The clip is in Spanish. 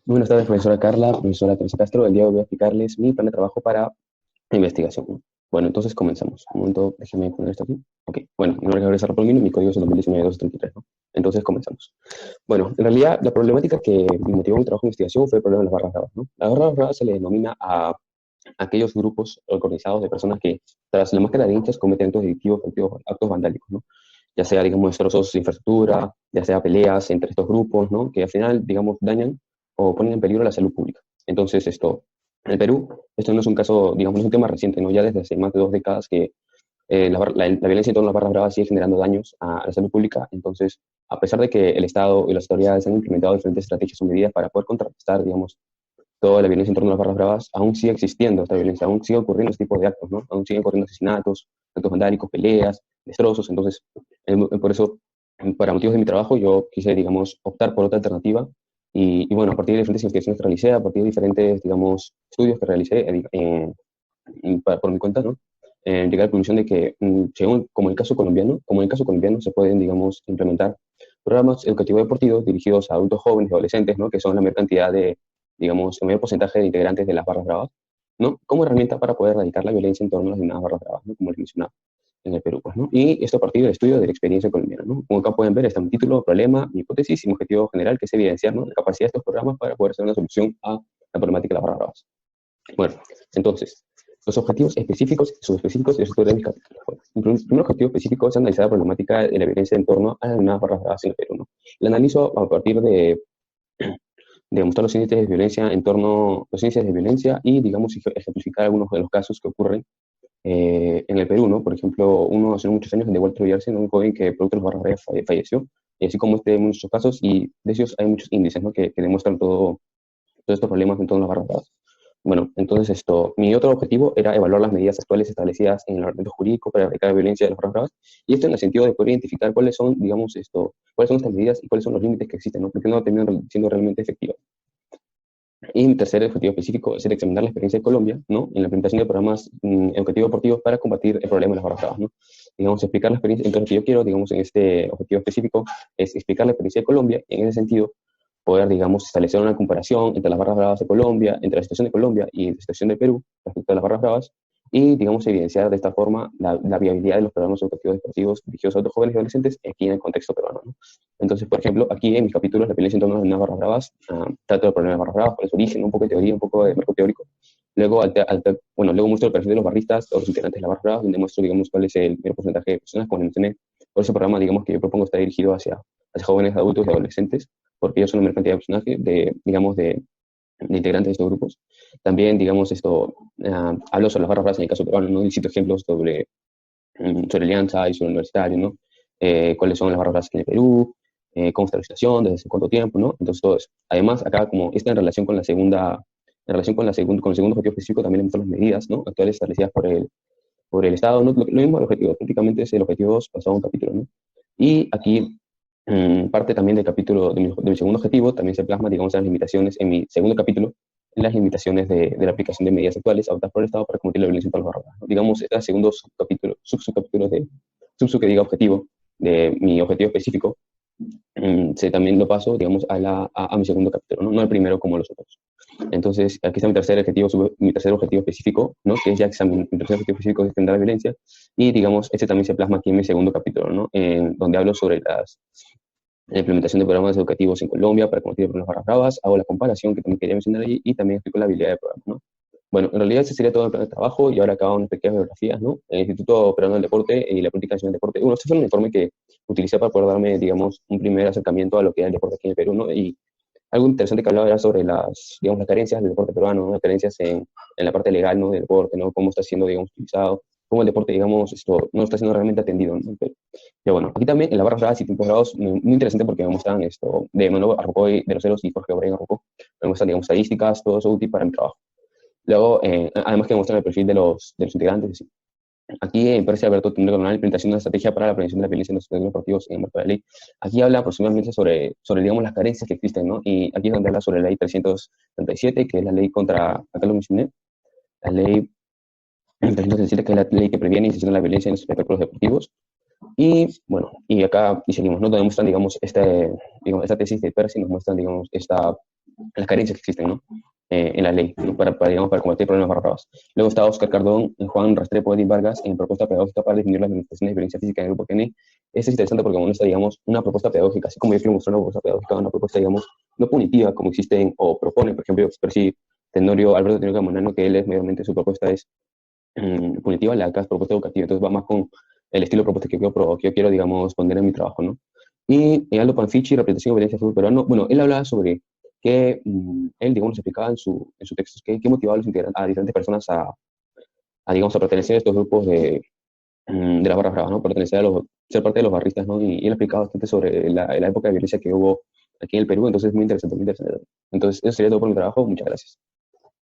Buenas tardes, profesora Carla, profesora Teresa Castro. El día de hoy voy a explicarles mi plan de trabajo para investigación. Bueno, entonces comenzamos. Un momento, déjeme poner esto aquí. Ok, bueno, mi nombre es Gabriel Sarra Palomino, mi código es el 2019-233, ¿no? Entonces comenzamos. Bueno, en realidad la problemática que me motivó mi trabajo de investigación fue el problema de las barras bravas, ¿no? Las barras bravas se le denomina a aquellos grupos organizados de personas que, tras la máscara de hinchas, cometen actos delictivos, actos vandálicos, ¿no? Ya sea, digamos, destrozos de infraestructura, ya sea peleas entre estos grupos, ¿no? Que al final, digamos, dañan o ponen en peligro la salud pública. Entonces, en el Perú, esto no es un caso, digamos, no es un tema reciente, ¿no? Ya desde hace más de 2 décadas que la violencia en torno a las barras bravas sigue generando daños a la salud pública. Entonces, a pesar de que el Estado y las autoridades han implementado diferentes estrategias o medidas para poder contrarrestar, digamos, toda la violencia en torno a las barras bravas, aún sigue existiendo esta violencia, aún sigue ocurriendo este tipo de actos, ¿no? Aún siguen ocurriendo asesinatos, actos vandálicos, peleas, destrozos. Entonces, por eso, para motivos de mi trabajo, yo quise, digamos, optar por otra alternativa. Y bueno, a partir de diferentes investigaciones que realicé, a partir de diferentes, digamos, estudios que realicé por mi cuenta, ¿no? Llegué a la conclusión de que, según, como en el caso colombiano, se pueden, digamos, implementar programas educativos deportivos dirigidos a adultos jóvenes y adolescentes, ¿no? Que son la mayor cantidad de, digamos, el mayor porcentaje de integrantes de las barras bravas, ¿no? Como herramienta para poder erradicar la violencia en torno a las denominadas barras bravas, ¿no? Como les mencionaba en el Perú, pues, ¿no? Y esto a partir del estudio de la experiencia colombiana, ¿no? Como acá pueden ver, está un título, problema, mi hipótesis y un objetivo general que es evidenciar, ¿no? La capacidad de estos programas para poder hacer una solución a la problemática de las barras bravas. Bueno, entonces, los objetivos específicos y subespecíficos de estructura de mis capítulos. Bueno, el primer objetivo específico es analizar la problemática de la violencia en torno a las denominadas barras bravas en el Perú, ¿no? La analizo a partir de mostrar los índices de violencia en torno, los índices de violencia y, digamos, ejemplificar algunos de los casos que ocurren en el Perú, ¿no? Por ejemplo, uno hace muchos años de Walter Villarse, ¿no? Un joven que producto de los barras bravas falleció, y así como este, hay muchos casos, y de ellos hay muchos índices, ¿no? Que demuestran todos estos problemas en torno a las barras bravas. Bueno, entonces mi otro objetivo era evaluar las medidas actuales establecidas en el ordenamiento jurídico para erradicar la violencia de las barras bravas, y esto en el sentido de poder identificar cuáles son, digamos, cuáles son estas medidas y cuáles son los límites que existen, ¿no? Porque no terminan siendo realmente efectivas. Y mi tercer objetivo específico es el examinar la experiencia de Colombia, ¿no? En la implementación de programas educativos deportivos para combatir el problema de las barras bravas, ¿no? Digamos, explicar la experiencia. Entonces, lo que yo quiero, digamos, en este objetivo específico es explicar la experiencia de Colombia y en ese sentido poder, digamos, establecer una comparación entre las barras bravas de Colombia, entre la situación de Colombia y la situación de Perú respecto a las barras bravas y, digamos, evidenciar de esta forma la viabilidad de los programas educativos deportivos dirigidos a otros jóvenes y adolescentes aquí en el contexto peruano, ¿no? Entonces, por ejemplo, aquí en mis capítulos, la violencia en torno a las barras bravas, trato del problema de barras bravas, por su origen, un poco de teoría, un poco de marco teórico. Luego, luego muestro el perfil de los barristas o los integrantes de las barras bravas, donde muestro, digamos, cuál es el mayor porcentaje de personas, como mencioné. Por ese programa, digamos, que yo propongo está dirigido hacia jóvenes, adultos y adolescentes, porque ellos son la mayor cantidad de personajes, digamos, de integrantes de estos grupos. También, digamos, hablo sobre las barras bravas en el caso peruano, ¿no? Y cito ejemplos sobre Alianza y sobre el universitario, ¿no? Cuáles son las barras bravas aquí en el Perú, cómo está la situación, desde hace cuánto tiempo, ¿no? Entonces, todo eso. Además, acá, como está en relación con la segunda, en relación con el segundo objetivo específico, también hemos las medidas, ¿no? Actuales establecidas por el Estado, ¿no? Lo mismo el objetivo, prácticamente es el objetivo 2 pasado a un capítulo, ¿no? Y aquí, parte también del capítulo, de mi segundo objetivo, también se plasma, digamos, las limitaciones, en mi segundo capítulo, en las limitaciones de la aplicación de medidas actuales adoptadas por el Estado para combatir la violencia contra las barras, ¿no? Digamos, este segundo subcapítulo que diga objetivo, de mi objetivo específico, también lo paso, digamos, a mi segundo capítulo, ¿no? No el primero como los otros. Entonces, aquí está mi tercer objetivo específico, ¿no? Que es ya examinar, mi tercer objetivo específico es extender la violencia, y digamos, este también se plasma aquí en mi segundo capítulo, ¿no? En donde hablo sobre la implementación de programas educativos en Colombia para combatir las barras bravas, hago la comparación que también quería mencionar allí, y también explico la habilidad del programa, ¿no? Bueno, en realidad ese sería todo el plan de trabajo, y ahora acabo unas pequeñas biografías, ¿no? El Instituto Peruano del Deporte y la Política Nacional del Deporte. Bueno, este fue un informe que utilicé para poder darme, digamos, un primer acercamiento a lo que era el deporte aquí en el Perú, ¿no? Y algo interesante que hablaba era sobre digamos, las carencias del deporte peruano, ¿no? Las carencias en la parte legal, ¿no? Del deporte, ¿no? Cómo está siendo, digamos, utilizado, cómo el deporte, digamos, no está siendo realmente atendido, ¿no? Pero bueno, aquí también en las barras bravas y tiempos bravos, muy interesante porque me muestran de Manuel Arrocoy de los Ceros y Jorge Obrén Arrocó, me muestran, digamos, estadísticas, todo eso útil para mi trabajo. Luego, además que me muestran el perfil de los integrantes, sí. Aquí, en Persia, Alberto tendrá que la implementación de una estrategia para la prevención de la violencia en los sistemas deportivos en el marco de la ley. Aquí habla aproximadamente digamos, las carencias que existen, ¿no? Y aquí es donde habla sobre la ley 337, que es la ley contra, acá lo mencioné, la ley 337, que es la ley que previene y sanciona la violencia en los espectáculos deportivos. Y bueno, y acá y seguimos, ¿no? Donde muestran, digamos, esta tesis de Percy, nos muestran, digamos, las carencias que existen, ¿no? En la ley, ¿no? Digamos, para combatir problemas barra bravas. Luego está Oscar Cardón, Juan Restrepo, Edith Vargas, en propuesta pedagógica para definir las manifestaciones de violencia física en el grupo GN. Este es interesante porque muestra, digamos, una propuesta pedagógica, así como yo quiero mostrar una propuesta pedagógica, una propuesta, digamos, no punitiva, como existen o proponen, por ejemplo, pero sí, Alberto Tenorio Camonano, que él es mayormente, su propuesta es punitiva, la acá es propuesta educativa, entonces va más con el estilo de propuesta que yo quiero, digamos, poner en mi trabajo, ¿no? Y Aldo Panfichi, representación de violencia del fútbol peruano, bueno, él hablaba sobre que él, digamos, explicaba en su texto qué motivaba a, a diferentes personas digamos, a pertenecer a estos grupos de las barras bravas, ¿no? Pertenecer a ser parte de los barristas, ¿no? Y él explicaba bastante sobre la época de violencia que hubo aquí en el Perú, entonces es muy interesante, muy interesante. Entonces, eso sería todo por mi trabajo, muchas gracias.